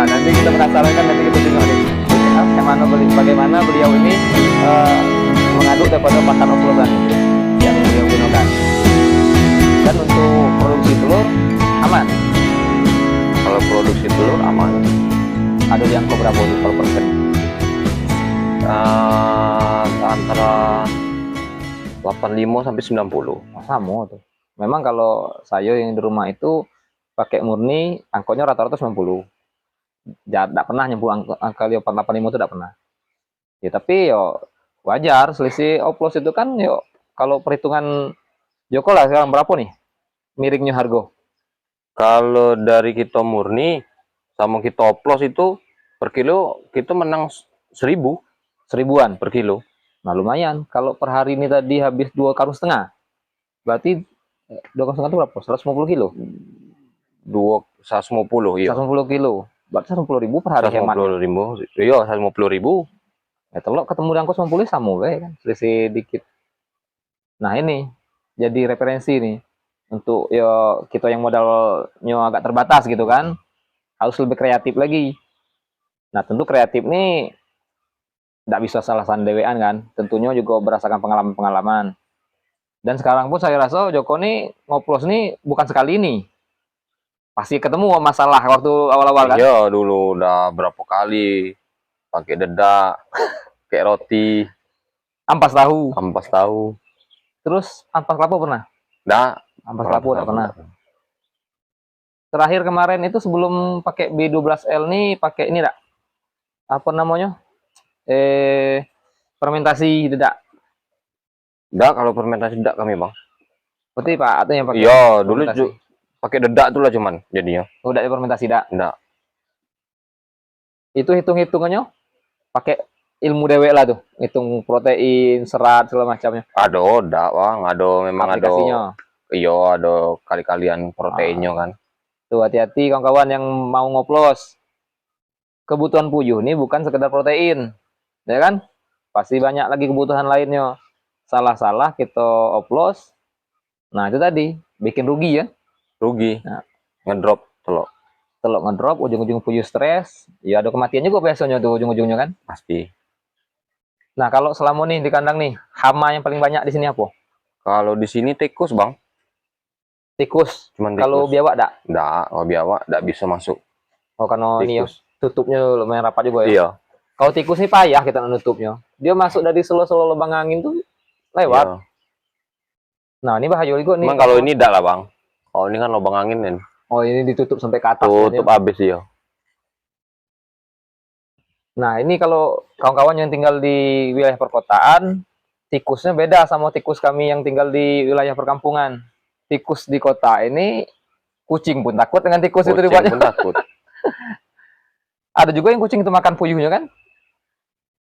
Nah, nanti kita penasaran kan, nanti kita tengok nih. Bagaimana beliau ini mengaduk daripada pakan oplosan itu yang beliau gunakan. Dan untuk produksi telur aman. Kalau produksi telur aman. Ada yang berapa tuh per persen? Antara 85 sampai 90. Oh, sama tuh. Memang kalau saya yang di rumah itu pakai murni, angkotnya rata-rata 90. Tidak pernah nyempuh angka 85 itu tidak pernah. Ya tapi yo wajar, selisih oplos itu kan yo, kalau perhitungan Joko lah sekarang berapa nih miringnya harga? Kalau dari kita murni sama kita oplos itu per kilo kita menang 1000 Seribuan. per kilo. Nah lumayan. Kalau per hari ini tadi habis 2,5 karung, berarti 2,5 itu berapa? 150 kilo. 150, iya. 150 kilo. Berarti 150.000 per hari hematnya. 150.000, iya 150.000. Ya telok ketemu di angkot 90 sama kan, selisih dikit. Nah ini jadi referensi nih untuk yo kita yang modalnya agak terbatas gitu kan, harus lebih kreatif lagi. Nah tentu kreatif nih tidak bisa salah sandewean kan, tentunya juga berdasarkan pengalaman-pengalaman. Dan sekarang pun saya rasa Joko nih ngoplos nih bukan sekali ini, pasti ketemu masalah waktu awal-awal kan. Iya, dulu udah berapa kali pakai dedak, kayak roti, Ampas tahu, ampas tahu. terus ampas kelapa pernah? Dah, Ampas kelapa tidak pernah. Terakhir kemarin itu sebelum pakai B12L nih, pakai ini enggak? Apa namanya? Fermentasi dedak. Dah, kalau fermentasi dedak kami, Bang. Berarti Pak atau yang pakai Iya, dulu fermentasi? pakai dedak tuh lah cuman jadinya. Udah fermentasi dak. Enggak. Itu hitung-hitungannya pakai ilmu dewek lah tuh, hitung protein, serat segala macamnya. Ada, enggak, Bang. Ada, memang ada. Aplikasinya. Iya, ada kali-kalian proteinnya kan. Tuh hati-hati kawan-kawan yang mau ngoplos. Kebutuhan puyuh ini bukan sekedar protein, ya kan? Pasti banyak lagi kebutuhan lainnya. Salah-salah kita oplos, nah itu tadi bikin rugi ya. Rugi, Nah, ngedrop telur. telur ngedrop, ujung-ujung puyuh stres, ya ada kematian juga biasanya tuh ujung-ujungnya kan. Pasti. Nah kalau selama nih di kandang nih, hama yang paling banyak di sini apa? Kalau di sini tikus, Bang. Tikus. Cuman Kalau tikus. biawak enggak? Enggak, kalau biawak enggak bisa masuk. Oh karena ini ya, Tikus. tutupnya lumayan rapat juga ya. Iya. Kalau tikus ini payah kita nutupnya. Dia masuk dari selo-selo lubang angin tuh lewat. Iya. Nah ini bahaya juga nih. Emang kalau ini enggak lah, Bang. Oh, ini kan lubang angin kan. Oh ini ditutup sampai ke atas. Tutup habis ya. Nah ini kalau kawan-kawan yang tinggal di wilayah perkotaan, tikusnya beda sama tikus kami yang tinggal di wilayah perkampungan. Tikus di kota ini, kucing pun takut dengan tikus itu Kucing dibuatnya. pun takut. Ada juga yang kucing itu makan puyuhnya kan?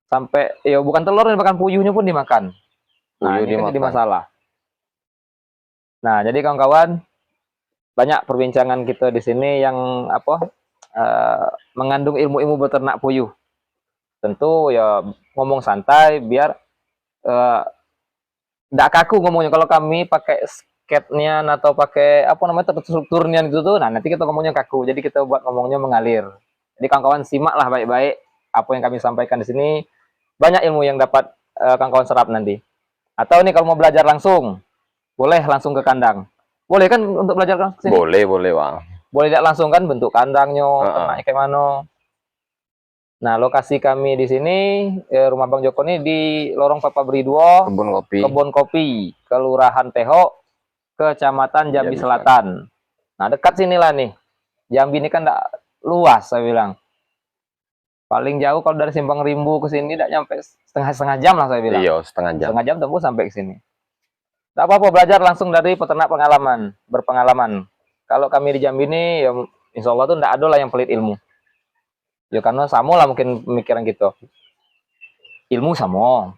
Sampai ya bukan telur yang makan puyuhnya pun dimakan. Nah Puyuh ini kan dimakan. jadi masalah. Nah jadi kawan-kawan, banyak perbincangan kita di sini yang apa mengandung ilmu-ilmu beternak puyuh. Tentu ya ngomong santai biar tidak kaku ngomongnya. Kalau kami pakai sketnya atau pakai apa namanya terstrukturnya itu tuh, nah nanti kita ngomongnya kaku. Jadi kita buat ngomongnya mengalir. Jadi kawan-kawan simaklah baik-baik apa yang kami sampaikan di sini. Banyak ilmu yang dapat kawan-kawan serap nanti. Atau nih kalau mau belajar langsung, boleh langsung ke kandang. Boleh kan untuk belajar langsung sini? Boleh, boleh, Bang. Boleh tidak langsung kan bentuk kandangnya, ternaknya kayak mana. Nah, lokasi kami di sini rumah Bang Joko ini di Lorong Papa Beri 2, Kebun Kopi, Kelurahan Teho, Kecamatan Jambi Selatan. Nah, dekat sinilah nih. Jambi ini kan enggak luas saya bilang. Paling jauh kalau dari Simpang Rimbu ke sini tidak nyampe setengah jam lah saya bilang. Iya, setengah jam. Setengah jam tempuh sampai ke sini. Tak apa-apa, belajar langsung dari peternak berpengalaman. Kalau kami di Jambi ini, ya insya Allah tuh enggak ada lah yang pelit ilmu. Ya karena sama lah mungkin pemikiran kita. Ilmu sama,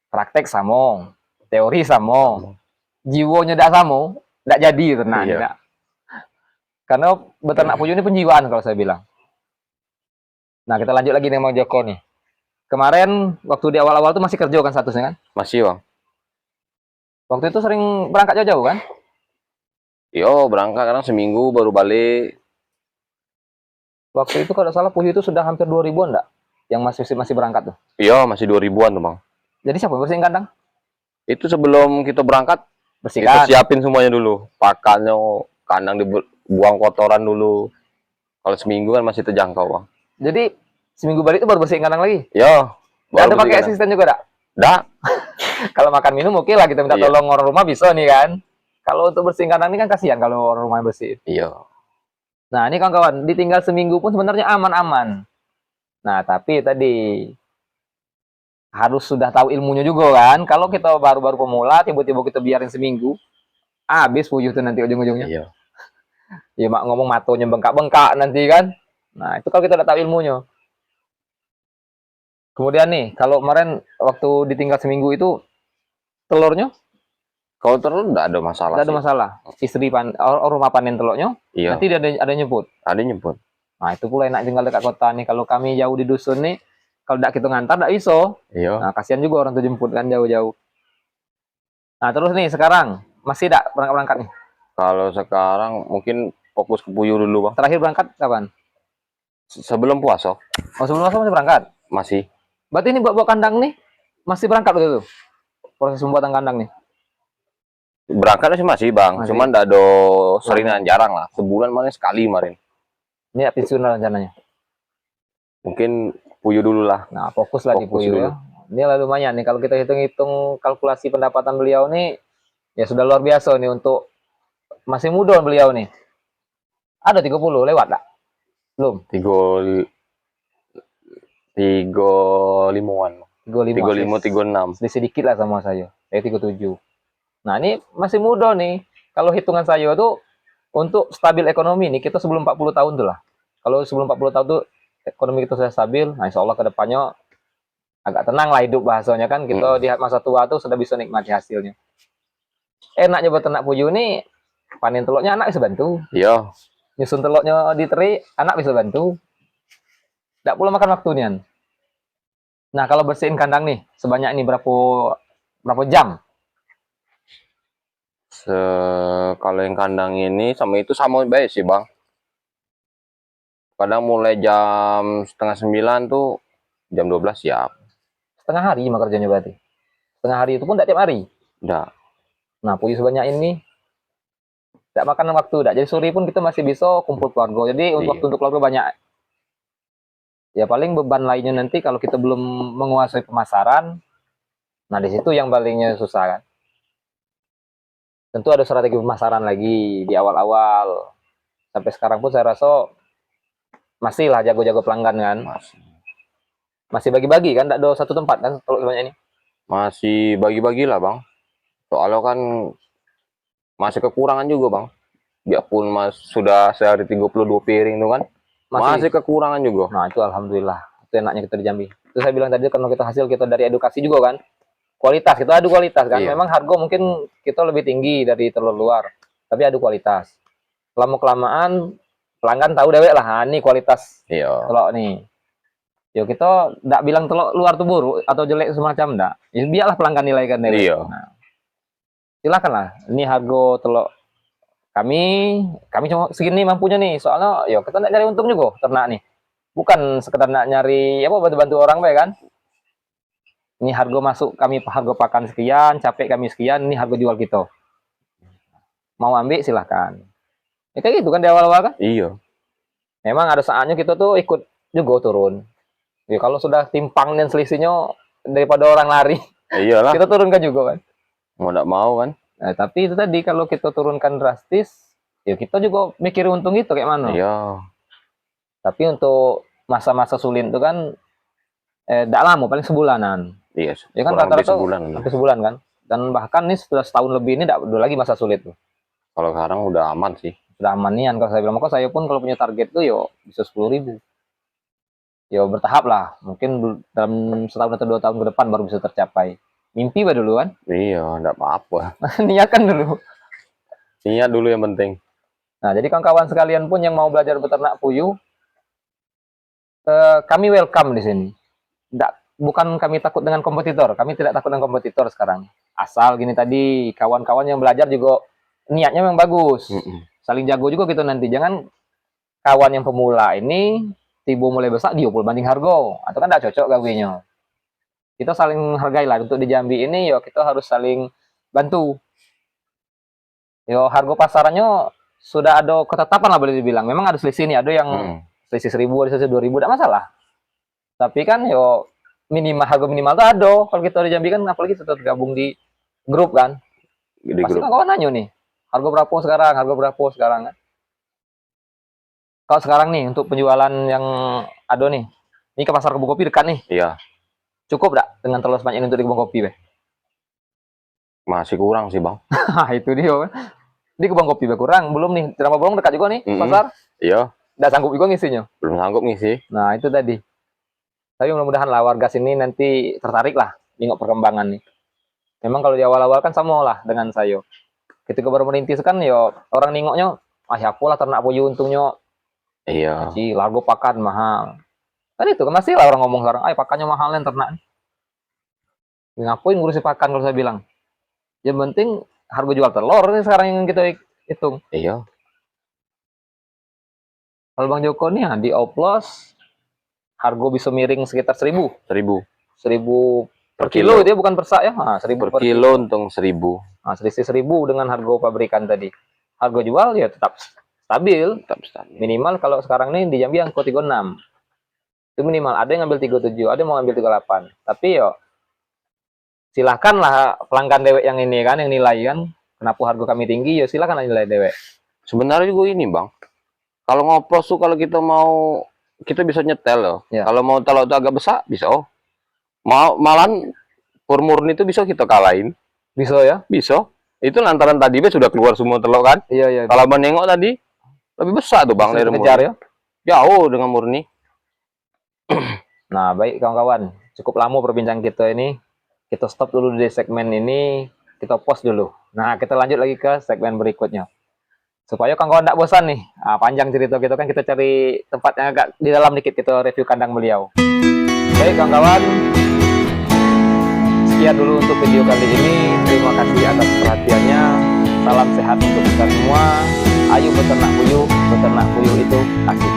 praktek sama, teori sama, jiwanya tidak sama, tidak jadi ternak. Iya. Tidak. Karena beternak puyuh ini penjiwaan kalau saya bilang. Nah kita lanjut lagi nih Bang Joko nih. Kemarin waktu di awal-awal tuh masih kerja kan statusnya kan? Masih, Bang. Waktu itu sering berangkat jauh-jauh kan? Yo, berangkat kadang seminggu baru balik. Waktu itu kalau nggak salah puyuh itu sudah hampir 2000-an enggak? Yang masih masih berangkat tuh. Iya, masih 2000-an tuh, Bang. Jadi siapa yang bersihin kandang? Itu sebelum kita berangkat, kita Bersihkan. siapin semuanya dulu. Pakannya, kandang dibuang kotoran dulu. Kalau seminggu kan masih terjangkau, Bang. Jadi seminggu balik itu baru bersihin kandang lagi. Ya, Nggak baru ada pakai bersih kandang. asisten juga enggak? Dah, Kalau makan minum oke lah kita minta iya, tolong orang rumah bisa nih kan. Kalau untuk bersihin kandang ini kan kasihan kalau orang rumah bersih. iya, Nah, ini kawan-kawan, ditinggal seminggu pun sebenarnya aman-aman. Nah, tapi tadi harus sudah tahu ilmunya juga kan. Kalau kita baru-baru pemula, tiba-tiba kita biarin seminggu, habis puyuh tuh nanti ujung-ujungnya. iya. Ya mak ngomong matonya bengkak-bengkak nanti kan. Nah, itu kalau kita udah tahu ilmunya. Kemudian nih, kalau kemarin waktu ditinggal seminggu itu telurnya Kalau terus nggak ada masalah nggak ada sih. masalah. Istri rumah panen telurnya, Iya, nanti ada nyebut. ada nyebut. Nah, itu pula enak tinggal dekat kota nih. Kalau kami jauh di dusun nih, kalau tidak kita ngantar tidak bisa. Iya. Nah, kasihan juga orang tuh jemput kan jauh-jauh. Nah, terus nih sekarang masih tidak berangkat-berangkat nih. Kalau sekarang mungkin fokus ke puyuh dulu, Bang. Terakhir berangkat kapan? Sebelum puasa Oh, sebelum masa masih berangkat. masih Berarti ini buat kandang nih masih berangkat begitu. Proses pembuatan kandang nih. berangkat sih masih, Bang. Masih. Cuman nggak ada seringan, jarang lah. Sebulan mana sekali kemarin. Ini ya pensiunan rencananya. Mungkin puyuh dulu lah. Nah, fokus lah di Fokus puyuh dulu. ya. Ini lah lumayan nih kalau kita hitung-hitung kalkulasi pendapatan beliau nih ya sudah luar biasa nih untuk masih muda beliau nih. Ada 30 lewat tak? Belum. Tiga limuan. 35. 36. Sedikit lah sama saya. Saya 37. Nah, ini masih muda nih. Kalau hitungan saya tuh untuk stabil ekonomi nih kita sebelum 40 tahun tuh lah. Kalau sebelum 40 tahun tuh ekonomi kita sudah stabil, nah insya Allah ke depannya agak tenang lah hidup bahasanya kan. Kita di masa tua tuh sudah bisa nikmati hasilnya. Enaknya buat ternak puyuh nih, panen telurnya anak bisa bantu. Iya. Nyusun telurnya di teri, anak bisa bantu. Tidak pula makan waktu nih. Nah, kalau bersihin kandang nih, sebanyak ini berapa jam? Kalau yang kandang ini sama itu sama baik sih, Bang. Kadang mulai jam setengah 9 tuh jam 12 siap. Setengah hari mah kerjanya berarti. Setengah hari itu pun tidak tiap hari. Udah. Nah, puyuh sebanyak ini tidak makan waktu, tidak. Jadi sore pun kita masih bisa kumpul keluarga. Jadi Iya. waktu untuk keluarga banyak. Ya paling beban lainnya nanti kalau kita belum menguasai pemasaran, nah di situ yang palingnya susah kan. Tentu ada strategi pemasaran lagi di awal-awal. Sampai sekarang pun saya rasa masih lah jago-jago pelanggan kan. Masih bagi-bagi kan, tidak ada satu tempat kan kalau sebanyak ini. Masih bagi-bagi lah, Bang. Soalnya kan masih kekurangan juga, Bang. Biarpun sudah sehari 32 piring itu kan, masih kekurangan juga. Nah, itu alhamdulillah. Itu enaknya kita di Jambi. Itu saya bilang tadi karena kita hasil kita dari edukasi juga kan. Kualitas, kita adu kualitas kan. Iya. Memang harga mungkin kita lebih tinggi dari telur luar, tapi adu kualitas. Lama-kelamaan pelanggan tahu dewek lah, nah, ini kualitas Iya. telur nih. Yo kita tidak bilang telur luar tuh buruk atau jelek semacam enggak. Ya, biarlah pelanggan nilaikan dewek. Iya. Nah, silakan lah. Ini harga telur kami cuma segini mampunya nih. Soalnya yo kita tidak nyari untung juga ternak nih. Bukan sekedar nak nyari apa bantu-bantu orang baik kan. Ini harga masuk kami harga pakan sekian, capek kami sekian, ini harga jual kita. Mau ambil silahkan. Ya kayak gitu kan di awal-awal kan. Iya. Memang ada saatnya kita tuh ikut juga turun. Ya kalau sudah timpang dan selisihnya daripada orang lari, Iyalah. kita turunkan juga kan. Mau tidak mau kan. Nah, tapi itu tadi kalau kita turunkan drastis, ya kita juga mikir untung itu kayak mana. Iya. Tapi untuk masa-masa sulit itu kan tidak lama, paling sebulanan. Iya. Ya kan kurang lebih rata-rata sebulan. hampir sebulan kan. Dan bahkan nih sudah setahun lebih ini tidak ada lagi masa sulit tuh. Kalau sekarang udah aman sih. Sudah aman nian kalau saya bilang. Maka saya pun kalau punya target tuh yo bisa 10.000. Yo bertahap lah. Mungkin dalam setahun atau 2 tahun ke depan baru bisa tercapai. Mimpi bah dulu kan. Iya, enggak apa-apa. Niatkan dulu. Niat dulu yang penting. Nah, jadi kawan-kawan sekalian pun yang mau belajar beternak puyuh, kami welcome di sini. Bukan kami takut dengan kompetitor, kami tidak takut dengan kompetitor sekarang. Asal gini tadi, kawan-kawan yang belajar juga niatnya memang bagus. Saling jago juga gitu nanti. Jangan kawan yang pemula ini tiba mulai besar diopul banding harga, atau kan tidak cocok gawinya. Kita saling hargai lah untuk di Jambi ini, yo kita harus saling bantu. Yo harga pasarannya sudah ada ketetapan lah boleh dibilang. Memang ada selisih nih, ada yang selisih 1.000, ada selisih 2.000, tidak masalah. Tapi kan yo minimal, harga minimal tuh ada. Kalau kita di Jambi kan, apalagi kita tergabung di grup kan. Di Pasti grup. kan kawan nanya nih, harga berapa sekarang, harga berapa sekarang kan. Kalau sekarang nih untuk penjualan yang ada nih, ini ke pasar kebun kopi dekat nih. Iya, Cukup enggak dengan telur sebanyak ini untuk di kebun kopi, Beh? masih kurang sih, Bang. Nah, itu dia, Beh. Di kebun kopi Beh kurang, belum nih. Drama Bolong dekat juga nih pasar. Iya, Nggak sanggup juga ngisinya. belum sanggup ngisi. Nah, itu tadi. Tapi mudah-mudahan lah warga sini nanti tertarik lah nengok perkembangan nih. Memang kalau di awal-awal kan sama lah dengan saya. Ketika baru merintis kan ya orang nengoknya, ah ya lah ternak puyuh untungnya Iya. si largo pakan mahal. Kan itu kan masih lah orang ngomong sekarang, ay pakannya mahal yang ternak. Ngapain ngurusin pakan kalau saya bilang. Yang penting harga jual telur nih sekarang yang kita hitung. Iya. Kalau Bang Joko nih di oplos harga bisa miring sekitar 1.000. 1.000 per kilo itu ya, bukan per sak ya. Nah, 1.000 per kilo untung 1.000. Nah, selisih 1.000 dengan harga pabrikan tadi. Harga jual ya tetap stabil. Tetap stabil. Minimal kalau sekarang nih di Jambi angko 36. Itu minimal. Ada yang ngambil 37, ada yang mau ngambil 38. Tapi yo silahkan lah pelanggan dewek yang ini kan, yang nilai kan. Kenapa harga kami tinggi, ya silahkan nilai dewek. Sebenarnya juga ini, Bang. Kalau ngoplos tuh kalau kita mau, kita bisa nyetel loh. Ya. Kalau mau telur itu agak besar, bisa. Malan pur murni itu bisa kita kalahin. Bisa ya? Bisa. Itu lantaran tadi sudah keluar semua telur kan. Iya, iya. Kalau menengok tadi lebih besar tuh, Bang, dari kejar ya. Jauh dengan murni. Nah, baik kawan-kawan. Cukup lama perbincangan kita ini. Kita stop dulu di segmen ini. Kita pause dulu. Nah, kita lanjut lagi ke segmen berikutnya. Supaya kawan-kawan tidak bosan nih. Nah, panjang cerita kita kan, kita cari tempat yang agak di dalam dikit, kita review kandang beliau. Baik kawan-kawan. Sekian dulu untuk video kali ini. Terima kasih atas perhatiannya. Salam sehat untuk kita semua. Ayo beternak puyuh itu asik.